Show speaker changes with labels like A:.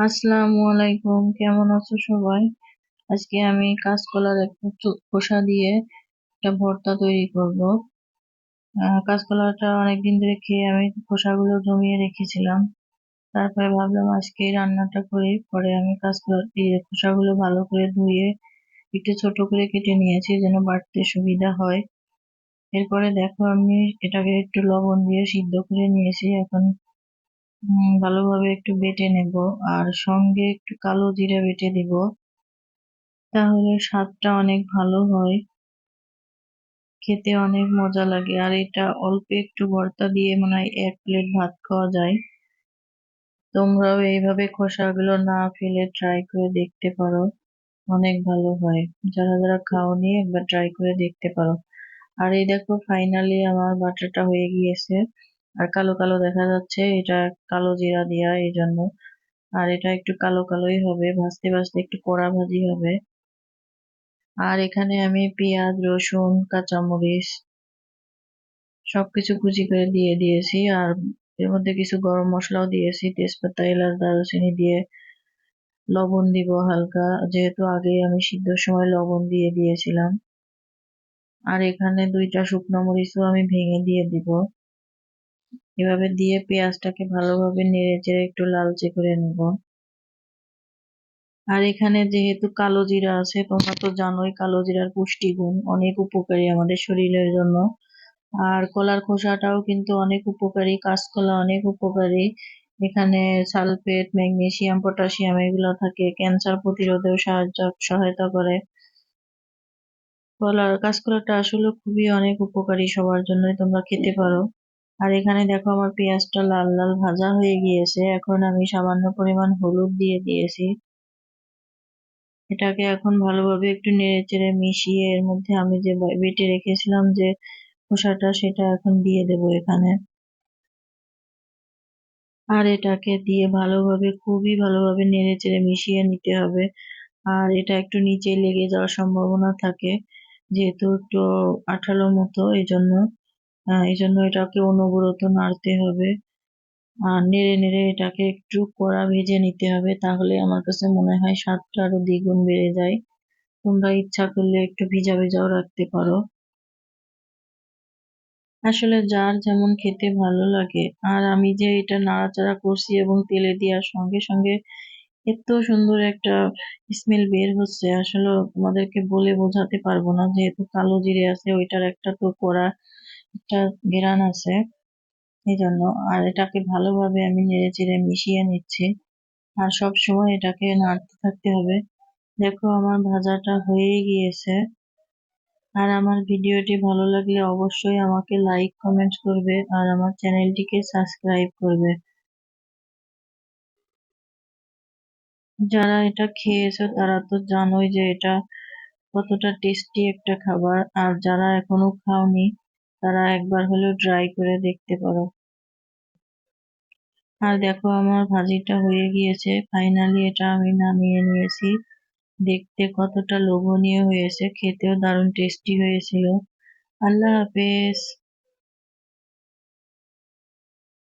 A: আসসালামু আলাইকুম, কেমন আছো সবাই? আজকে আমি কাঁচকলার একটা খোসা দিয়ে একটা ভর্তা তৈরি করব। কাঁচকলাটা অনেকদিন ধরে খেয়ে আমি খোসাগুলো জমিয়ে রেখেছিলাম। তারপরে ভাবলাম আজকে এই রান্নাটা করি। পরে আমি কাঁচকলার এই খোসাগুলো ভালো করে ধুয়ে একটু ছোট করে কেটে নিয়েছি যেন বাটতে সুবিধা হয়। এরপরে দেখো আমি এটাকে একটু লবণ দিয়ে সিদ্ধ করে নিয়েছি। এখন ভালোভাবে একটু বেটে নেব, আর সঙ্গে একটু কালো জিরা বেটে দিব, তাহলে স্বাদটা অনেক ভালো হয়, খেতে অনেক মজা লাগে। আর এটা অল্প একটু ভর্তা দিয়ে মনে হয় 1 প্লেট ভাত খাওয়া যায়। তোমরাও এইভাবে খোসাগুলো না ফেলে ট্রাই করে দেখতে পারো, অনেক ভালো হয়। যারা যারা খাওনি একবার ট্রাই করে দেখতে পারো। আর এই দেখো ফাইনালি আমার বাটারটা হয়ে গিয়েছে। আর কালো কালো দেখা যাচ্ছে, এটা কালো জিরা দিয়া এই জন্য। আর এটা একটু কালো কালোই হবে, ভাজতে ভাজতে একটু কড়া ভাজি হবে। আর এখানে আমি পেঁয়াজ, রসুন, কাঁচামরিচ সবকিছু কুচি করে দিয়ে দিয়েছি। আর এর মধ্যে কিছু গরম মশলাও দিয়েছি, তেজপাতা, এলাচ, দারুচিনি দিয়ে লবণ দিব হালকা, যেহেতু আগে আমি সিদ্ধর সময় লবণ দিয়ে দিয়েছিলাম। আর এখানে 2টা শুকনো মরিচও আমি ভেঙে দিয়ে দিব। এভাবে দিয়ে পেঁয়াজটাকে ভালোভাবে নেড়ে চেড়ে একটু লালচে করে নেব। আর এখানে যেহেতু কালো জিরা আছে, তোমরা তো জানোই কালো জিরার পুষ্টিগুণ অনেক উপকারী আমাদের শরীরের জন্য। আর কলার খোসাটাও কিন্তু অনেক উপকারী, কাঁচকলা অনেক উপকারী। এখানে সালফেট, ম্যাগনেসিয়াম, পটাশিয়াম এগুলো থাকে, ক্যান্সার প্রতিরোধেও সহায়তা করে। কাঁচকলাটা আসলে খুবই অনেক উপকারী, সবার জন্যই তোমরা খেতে পারো। আর এখানে দেখো আমার পেঁয়াজটা লাল লাল ভাজা হয়ে গিয়েছে। এখন আমি সামান্য পরিমাণ হলুদ দিয়ে দিয়েছি। এটাকে এখন ভালোভাবে একটু নেড়ে চেড়ে মিশিয়ে এর মধ্যে আমি যে বেটে রেখেছিলাম যে খোসাটা, সেটা এখন দিয়ে দেবো এখানে। আর এটাকে দিয়ে ভালোভাবে, খুবই ভালোভাবে নেড়ে চেড়ে মিশিয়ে নিতে হবে। আর এটা একটু নিচে লেগে যাওয়ার সম্ভাবনা থাকে, যেহেতু একটু আঠালো মতো, এই জন্য এটাকে অনবরত নাড়তে হবে। আর নেড়ে নেড়ে এটাকে একটু কড়া ভেজে নিতে হবে, তাহলে আমার কাছে মনে হয় স্বাদটা আরো দ্বিগুণ বেড়ে যায়। তোমরা ইচ্ছা করলে একটু ভিজা ভিজাও রাখতে পারো, আসলে যার যেমন খেতে ভালো লাগে। আর আমি যে এটা নাড়াচাড়া করছি এবং তেলে দেওয়ার সঙ্গে সঙ্গে এত সুন্দর একটা স্মেল বের হচ্ছে, আসলে তোমাদেরকে বলে বোঝাতে পারবো না। যেহেতু কালো জিরে আছে, ওইটার একটা তো কড়া একটা ঘেরান আছে, এই জন্য। আর এটাকে ভালোভাবে আমি নেড়ে চেড়ে মিশিয়ে নিচ্ছি। আর সব সময় এটাকে নাড়তে থাকতে হবে। দেখো আমার ভাজাটা হয়ে গিয়েছে। আর আমার ভিডিওটি ভালো লাগলে অবশ্যই আমাকে লাইক কমেন্ট করবে, আর আমার চ্যানেলটিকে সাবস্ক্রাইব করবে। যারা এটা খেয়েছো তারা তো জানোই যে এটা কতটা টেস্টি একটা খাবার। আর যারা এখনো খাওনি তারা একবার হলেও ট্রাই করে দেখতে পারো। আর দেখো আমার ভাজিটা হয়ে গিয়েছে, ফাইনালি এটা আমি নামিয়ে নিয়েছি। দেখতে কতটা লোভনীয় হয়েছে, খেতেও দারুণ টেস্টি হয়েছিল। আল্লাহ হাফেজ।